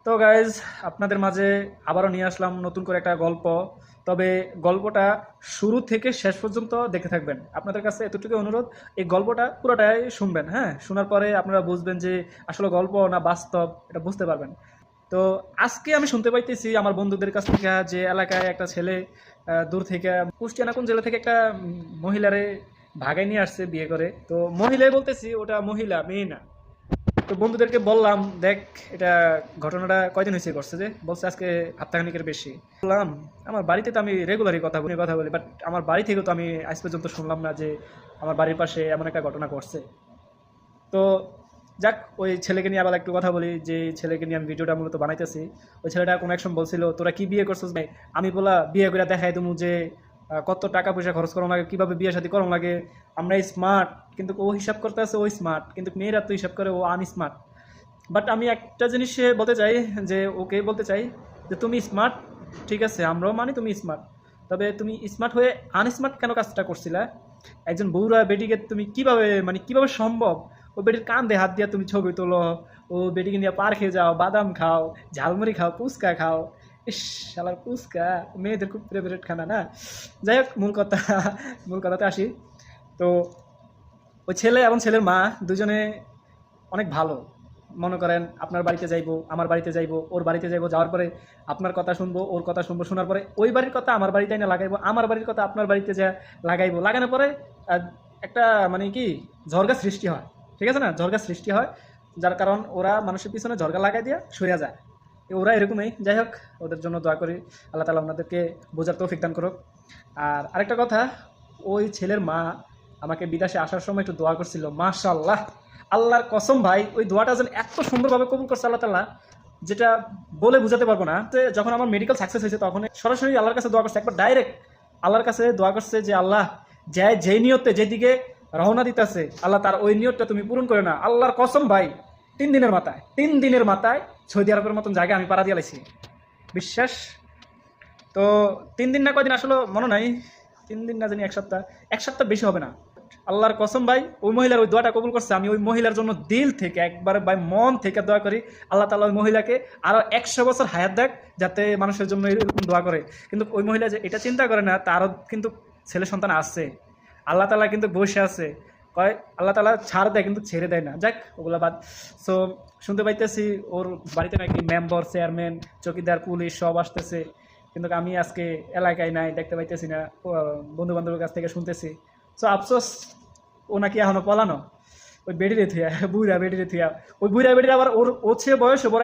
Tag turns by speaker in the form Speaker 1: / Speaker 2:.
Speaker 1: তো গাইজ, আপনাদের মাঝে আবারও নিয়ে আসলাম নতুন করে একটা গল্প। তবে গল্পটা শুরু থেকে শেষ পর্যন্ত দেখে থাকবেন। আপনাদের কাছে এতটুকু অনুরোধ, এই গল্পটা পুরোটাই শুনবেন। হ্যাঁ, শোনার পরে আপনারা বুঝবেন যে আসলে গল্প না বাস্তব, এটা বুঝতে পারবেন। তো আজকে আমি শুনতে পাইতেছি আমার বন্ধুদের কাছ থেকে যে এলাকায় একটা ছেলে দূর থেকে কুষ্টিয়া না কোন জেলা থেকে একটা মহিলারে ভাগাই নিয়ে আসছে বিয়ে করে। তো মহিলাই বলতেছি, ওটা মহিলা, মেয়ে না। তো বন্ধুদেরকে বললাম, দেখ, এটা ঘটনাটা কয়দিন হয়েছে করছে, যে বলছে আজকে সপ্তাহখানেকের বেশি। বললাম, আমার বাড়িতে তো আমি রেগুলারই কথা বলি, বাট আমার বাড়ি থেকে তো আমি আজ পর্যন্ত শুনলাম না যে আমার বাড়ির পাশে এমন একটা ঘটনা ঘটছে। তো যাক, ওই ছেলেকে নিয়ে আবার একটু কথা বলি। যে ছেলেকে নিয়ে আমি ভিডিওটা মূলত বানাইতেছি, ওই ছেলেটা কোনো একসময় বলছিল, তোরা কি বিয়ে করছিস ভাই? আমি বলা, বিয়ে করে দেখাই তুমি যে কত টাকা পয়সা খরচ করানো লাগে, কিভাবে বিয়ে শাদী করানো লাগে। আমরা স্মার্ট, কিন্তু ও হিসাব করতে আছে ও স্মার্ট, কিন্তু মেয়েরা তো হিসাব করে ও আনস্মার্ট। বাট আমি একটা জিনিস বলতে চাই, যে ওকে বলতে চাই যে তুমি স্মার্ট, ঠিক আছে, আমরাও মানি তুমি স্মার্ট। তবে তুমি স্মার্ট হয়ে আনস্মার্ট কেন কাজটা করছিলা? একজন বউরা বেটিকে তুমি কিভাবে, মানে কিভাবে সম্ভব? ও বেটির কান্দে হাত দিয়ে তুমি ছবি তোলো, ও বেটিকে নিয়ে পার্কে যাও, বাদাম খাও, ঝালমুড়ি খাও, ফুচকা খাও। ইস, শালার ফুচকা মেয়েদের খুব ফেভারিট খানা না। যাই হোক, মূল কথাতে আসি। তো ওই ছেলে এবং ছেলের মা দুজনে অনেক ভালো। মনে করেন, আপনার বাড়িতে যাইবো, আমার বাড়িতে যাইবো, ওর বাড়িতে যাইবো, যাওয়ার পরে আপনার কথা শুনবো, ওর কথা শুনবো, শোনার পরে ওই বাড়ির কথা আমার বাড়িতে এনে লাগাইবো, আমার বাড়ির কথা আপনার বাড়িতে যা লাগাইবো, লাগানোর পরে আহ, একটা মানে কি ঝড়গা সৃষ্টি হয়। ঠিক আছে না, ঝড়গা সৃষ্টি হয়, যার কারণ ওরা মানুষের পিছনে ঝড়গা লাগাই দিয়ে সরে যায়। ওরা এরকমই। যাই হোক, ওদের জন্য দোয়া করি, আল্লাহ তালা ওনাদেরকে বোঝার তৌফিক দান করুক। আর আরেকটা কথা, ওই ছেলের মা আমাকে বিদেশে আসার সময় একটু দোয়া করছিল, মাশাআল্লাহ, আল্লাহর কসম ভাই, ওই দোয়াটা যেন এত সুন্দরভাবে কবুল করছে আল্লাহ তাআলা, যেটা বলে বোঝাতে পারবো না। তো যখন আমার মেডিকেল সাকসেস হয়েছে, তখন সরাসরি আল্লাহর কাছে দোয়া করছে, একবার ডাইরেক্ট আল্লাহর কাছে দোয়া করছে যে আল্লাহ, যেই নিয়তে যেদিকে রওনা দিতেছে, আল্লাহ তার ওই নিয়তটা তুমি পূরণ করে না। আল্লাহর কসম ভাই, 3 দিনের মাথায় সৌদি আরবের মতন জায়গায় আমি পাড়া দিয়ে লাইছি, বিশ্বাস। তো 3 দিন না কয়দিন আসলে মনে নাই, 3 দিন না জানি, এক সপ্তাহ বেশি হবে না। আল্লাহর কসম ভাই, ওই মহিলার ওই দোয়াটা কবুল করছে। আমি ওই মহিলার জন্য দিল থেকে একবার ভাই মন থেকে দোয়া করি, আল্লাহ তাআলা ওই মহিলাকে আরো 100 বছর হায়াত দেখ, যাতে মানুষের জন্য এরকম দোয়া করে। কিন্তু ওই মহিলা যে এটা চিন্তা করে না, তারও কিন্তু ছেলে সন্তান আছে। আল্লাহ তাআলা কিন্তু বসে আছে, কয় আল্লাহ তাআলা ছাড় দেয় কিন্তু ছেড়ে দেয় না। যাক, ওগুলা বাদ। সো শুনতে পাইতেছি ওর বাড়িতে নাকি মেম্বার, চেয়ারম্যান, চকিদার, পুলিশ সব আসতেছে, কিন্তু আমি আজকে এলাকায় নাই, দেখতে পাইতেছি না। বন্ধু বান্ধবের কাছ থেকে শুনতেছি। সো আফসোস, ও নাকি এখনো পলানো, ওই বেডিরে থুয়া, বুড়া বেডিরে থুয়া। ওই বুড়া বেডির আবার ওর ও ছে বয়সে বড়